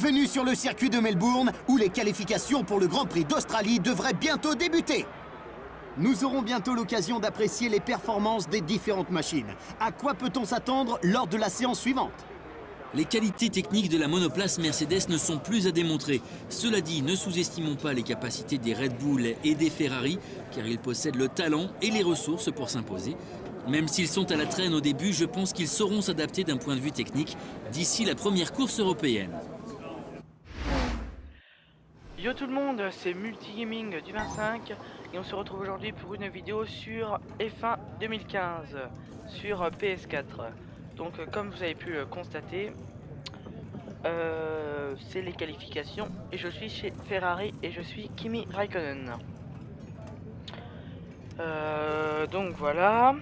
Bienvenue sur le circuit de Melbourne, où les qualifications pour le Grand Prix d'Australie devraient bientôt débuter. Nous aurons bientôt l'occasion d'apprécier les performances des différentes machines. À quoi peut-on s'attendre lors de la séance suivante? Les qualités techniques de la monoplace Mercedes ne sont plus à démontrer. Cela dit, ne sous-estimons pas les capacités des Red Bull et des Ferrari, car ils possèdent le talent et les ressources pour s'imposer. Même s'ils sont à la traîne au début, je pense qu'ils sauront s'adapter d'un point de vue technique d'ici la première course européenne. Yo tout le monde, c'est Multigaming du 25 et on se retrouve aujourd'hui pour une vidéo sur F1 2015 sur PS4. Donc comme vous avez pu le constater, c'est les qualifications et je suis chez Ferrari et je suis Kimi Raikkonen. Donc voilà.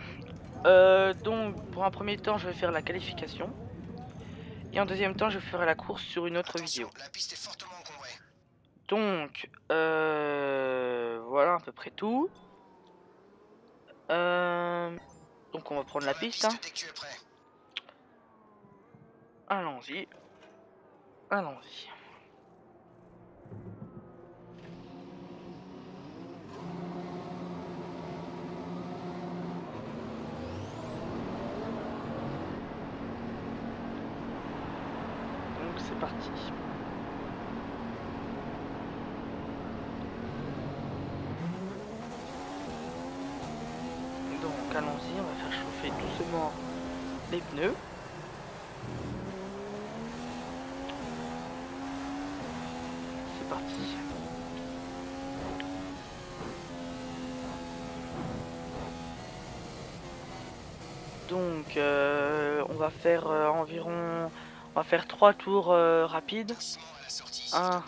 Donc pour un premier temps je vais faire la qualification et en deuxième temps je ferai la course sur une autre vidéo. La piste est fortement encombrée. Donc voilà à peu près tout. Donc on va prendre la piste. Hein. Dès que tu es prêt. Allons-y. Allons-y. Donc c'est parti. Donc allons-y, on va faire chauffer doucement les pneus. C'est parti. Donc on va faire environ, on va faire 3 tours rapides. Un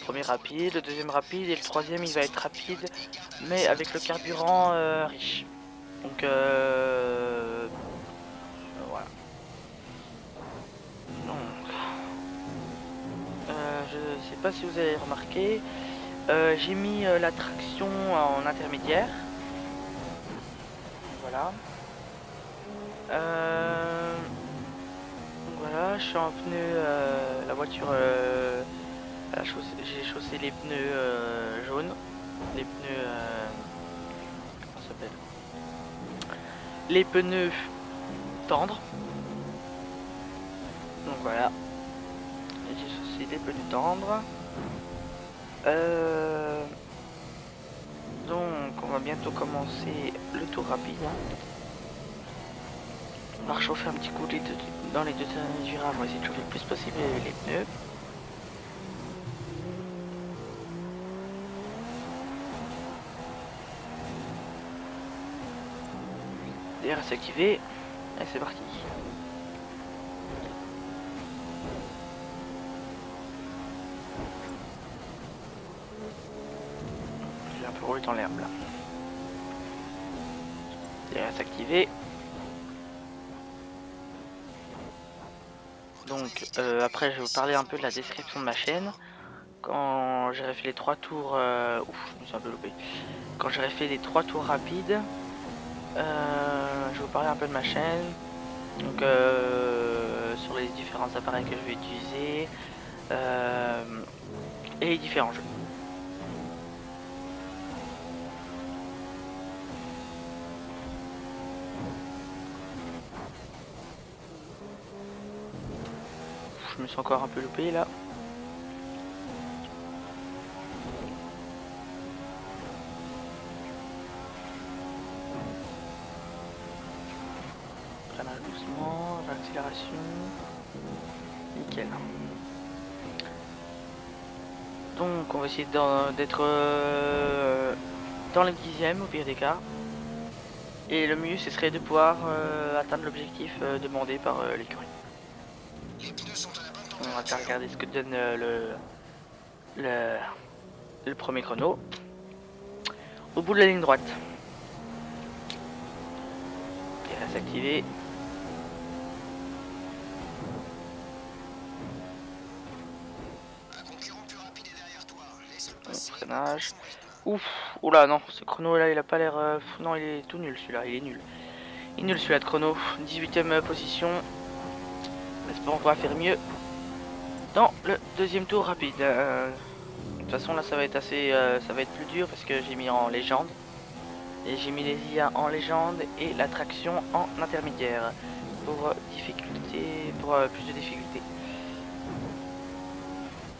premier rapide, le deuxième rapide et le troisième il va être rapide mais avec le carburant riche. Donc voilà. Donc je sais pas si vous avez remarqué, j'ai mis la traction en intermédiaire. Voilà. Voilà, je suis en pneu, la voiture, j'ai chaussé les pneus jaunes, les pneus, comment ça s'appelle? Les pneus tendres. Donc voilà, j'ai chaussé les pneus tendres. Donc on va bientôt commencer le tour rapide. On va réchauffer un petit coup dans les deux derniers virages, on va essayer de chauffer le plus possible les pneus. DRS activé, et c'est parti. J'ai un peu roulé dans l'herbe là. DRS activé. Donc après je vais vous parler un peu de la description de ma chaîne. Quand j'aurai fait les 3 tours, ouf, je me suis un peu loupé. Quand j'aurai fait les 3 tours rapides, je vais vous parler un peu de ma chaîne. Donc sur les différents appareils que je vais utiliser et les différents jeux. Je me suis encore un peu loupé là. Freinage doucement, l'accélération. Nickel. Donc on va essayer d'être dans les dixièmes au pire des cas. Et le mieux ce serait de pouvoir atteindre l'objectif demandé par l'écurie. On va faire regarder ce que donne le premier chrono. Au bout de la ligne droite. DRS activé. Freinage. Ouf, oula non, ce chrono là il a pas l'air... non il est tout nul celui-là, il est nul. Il est nul celui-là de chrono. 18ème position. Espérons qu'on va faire mieux dans le deuxième tour rapide. De toute façon là ça va être assez, ça va être plus dur parce que j'ai mis en légende. Et j'ai mis les IA en légende et la traction en intermédiaire pour difficulté, pour plus de difficulté.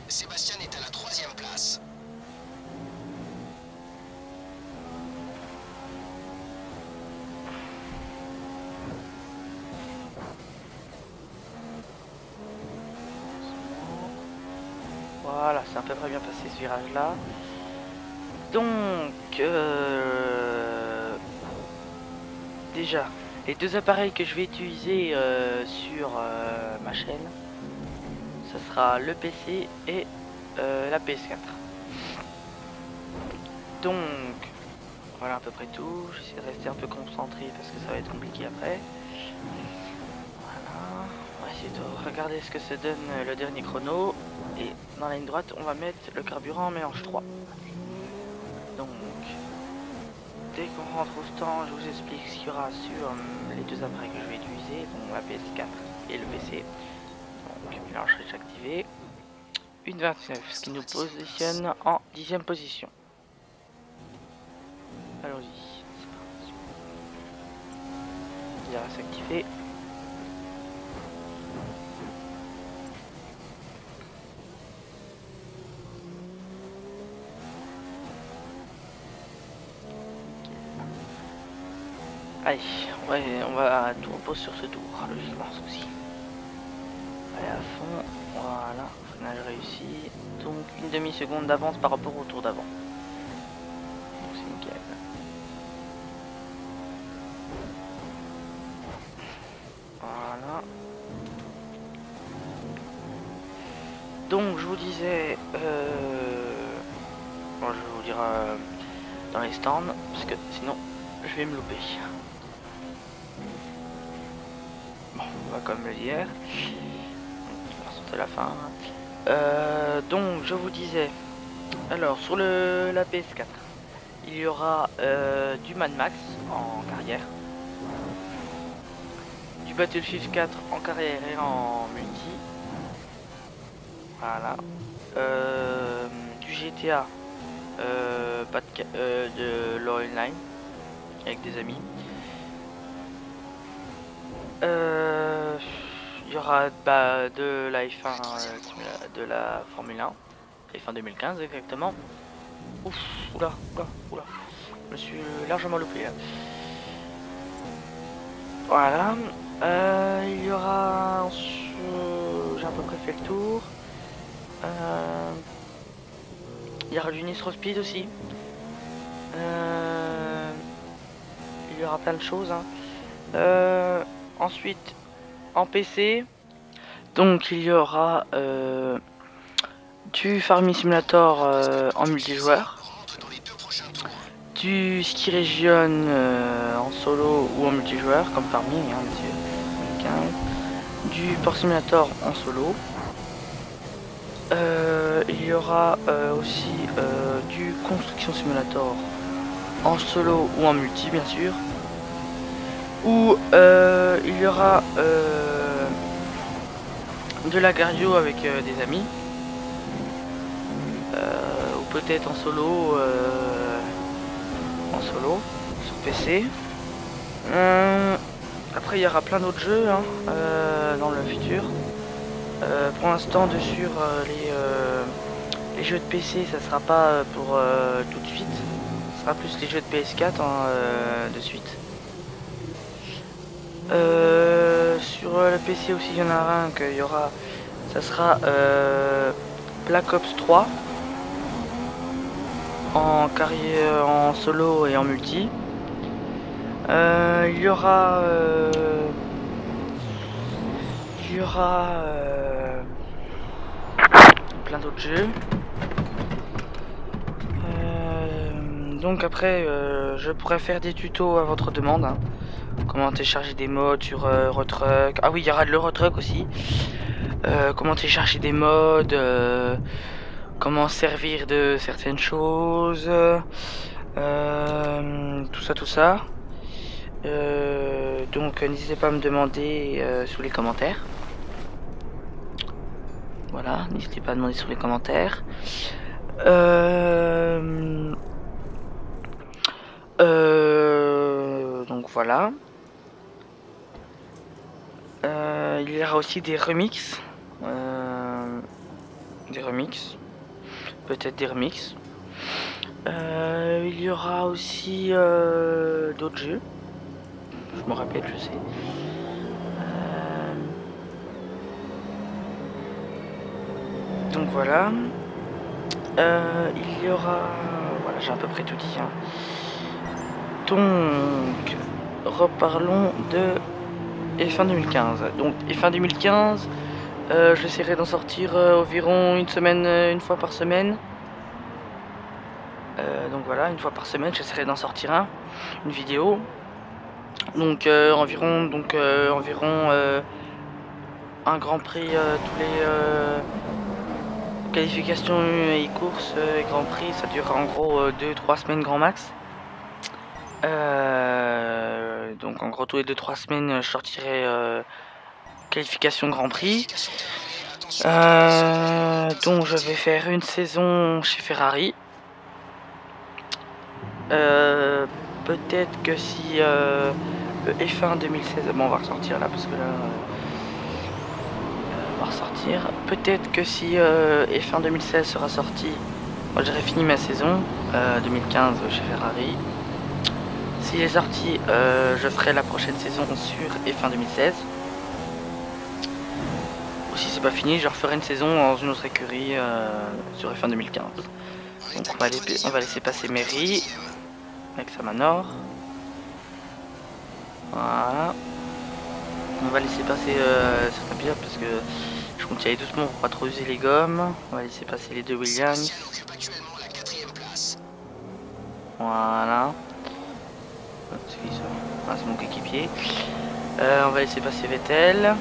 Sébastien est à la 3e place. Voilà, c'est à peu près bien passé ce virage là. Donc déjà les deux appareils que je vais utiliser sur ma chaîne, ce sera le PC et la PS4. Donc voilà à peu près tout. J'essaie de rester un peu concentré parce que ça va être compliqué après. Voilà, on va essayer de regarder ce que ça donne le dernier chrono. Et dans la ligne droite on va mettre le carburant en mélange 3. Donc dès qu'on rentre au stand, je vous explique ce qu'il y aura sur les deux appareils que je vais utiliser, donc la PS4 et le PC. Donc mélange riche activé. 1,29, ce qui nous positionne en 10e position. Allons-y. Il va s'activer. Allez, ouais, on va tout repose sur ce tour, logiquement aussi. Allez à fond, voilà, freinage réussi. Donc une demi-seconde d'avance par rapport au tour d'avant. Donc c'est nickel. Voilà. Donc je vous disais, bon, je vais vous dire dans les stands, parce que sinon je vais me louper. Bon, on va quand même le dire. On va sauter la fin. Donc je vous disais, alors sur la PS4, il y aura du Mad Max en carrière, du Battlefield 4 en carrière et en multi. Voilà. Du GTA, pas de LoL Online avec des amis. Il y aura de la F1, de la Formule 1, F1 2015 exactement. Ouf, oula. Je me suis largement loupé là. Voilà. Il y aura, j'ai à peu près fait le tour. Il y aura du Need for Speed aussi. Il y aura plein de choses. Hein. Ensuite, en PC, donc il y aura du Farming Simulator en multijoueur, du Ski Region en solo ou en multijoueur, comme Farming, hein, du Port Simulator en solo. Il y aura aussi du Construction Simulator en solo ou en multi, bien sûr. Ou il y aura de la Gario avec des amis, ou peut-être en solo sur PC. Après il y aura plein d'autres jeux hein, dans le futur. Pour l'instant sur les jeux de PC ça sera pas pour tout de suite, ce sera plus les jeux de PS4 hein, de suite. Sur le PC aussi il y en a un qu'il y aura, ça sera Black Ops 3 en carrière, en solo et en multi. Il y aura plein d'autres jeux. Donc après je pourrais faire des tutos à votre demande hein. Comment télécharger des mods sur Eurotruck. Ah oui, il y aura de l'Eurotruck aussi. Comment télécharger des mods, comment servir de certaines choses, tout ça. Donc n'hésitez pas à me demander sous les commentaires. Voilà, n'hésitez pas à demander sur les commentaires. Donc voilà. Il y aura aussi des remixes. Peut-être des remixes. Il y aura aussi d'autres jeux. Je me rappelle, je sais. Donc voilà. Il y aura... Voilà, j'ai à peu près tout dit. Hein. Donc, reparlons de F1 2015. Donc, F1 2015, j'essaierai d'en sortir environ une fois par semaine. Donc voilà, une fois par semaine, j'essaierai d'en sortir une vidéo. Donc environ un Grand Prix tous les qualifications et courses et Grand Prix, ça durera en gros 2-3 semaines grand max. Donc en gros tous les 2-3 semaines je sortirai qualification Grand Prix. Donc je vais faire une saison chez Ferrari. Peut-être que si le F1 2016, bon on va ressortir là parce que là on va ressortir. Peut-être que si F1 2016 sera sorti, moi j'aurai fini ma saison 2015 chez Ferrari. S'il est sorti, je ferai la prochaine saison sur F1 2016. Ou si c'est pas fini, je referai une saison dans une autre écurie sur F1 2015. Donc on va laisser passer Mary avec sa Manor. Voilà. On va laisser passer certains pilotes parce que je compte y aller doucement pour pas trop user les gommes. On va laisser passer les deux Williams. Voilà. Ah, c'est mon coéquipier. On va laisser passer Vettel.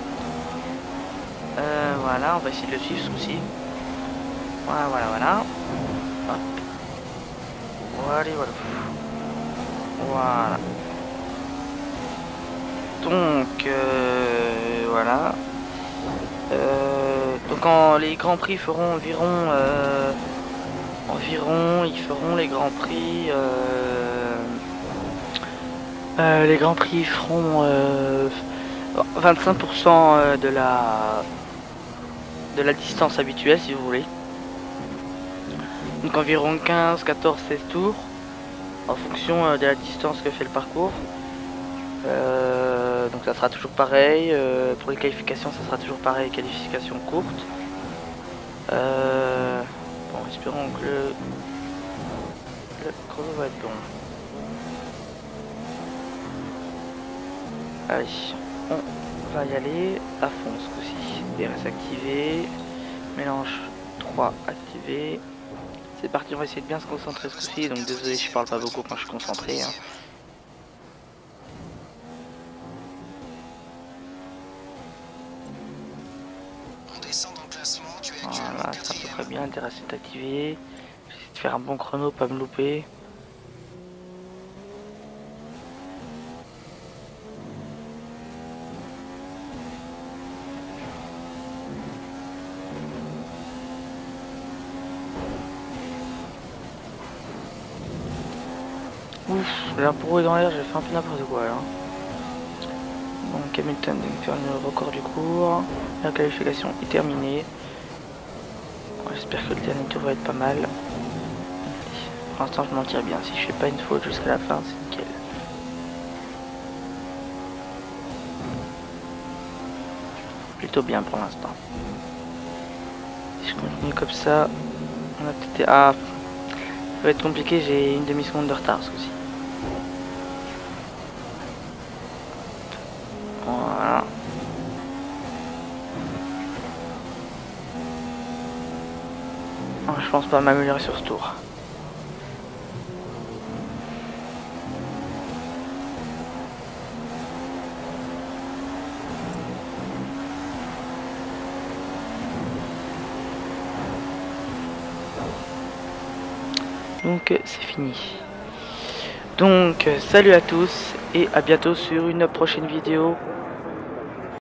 Voilà, on va essayer de le suivre ce coup-ci. Voilà. Hop. Voilà. Donc, voilà. Donc, quand les grands prix feront environ, ils feront les grands prix. Les grands prix feront 25% de la distance habituelle, si vous voulez. Donc environ 15, 14, 16 tours en fonction de la distance que fait le parcours. Donc ça sera toujours pareil. Pour les qualifications, ça sera toujours pareil, qualifications courtes. Bon, espérons que le chrono va être bon. Allez, on va y aller à fond ce coup-ci. DRS activé, mélange 3 activé. C'est parti, on va essayer de bien se concentrer ce coup-ci. Donc désolé, je parle pas beaucoup quand je suis concentré. Voilà, c'est à peu près bien, DRS est activé. J'essaie de faire un bon chrono, pas me louper. Ouf, là pour rouler dans l'air, j'ai fait un peu n'importe quoi là. Donc Hamilton va faire le record du cours. La qualification est terminée. J'espère que le dernier tour va être pas mal. Pour l'instant je m'en tire bien. Si je fais pas une faute jusqu'à la fin, c'est nickel. Plutôt bien pour l'instant. Si je continue comme ça, on a peut-être... Ah, ça va être compliqué, j'ai une demi-seconde de retard ce coup-ci. Voilà. Je pense pas m'améliorer sur ce tour. Donc c'est fini. Donc salut à tous et à bientôt sur une prochaine vidéo.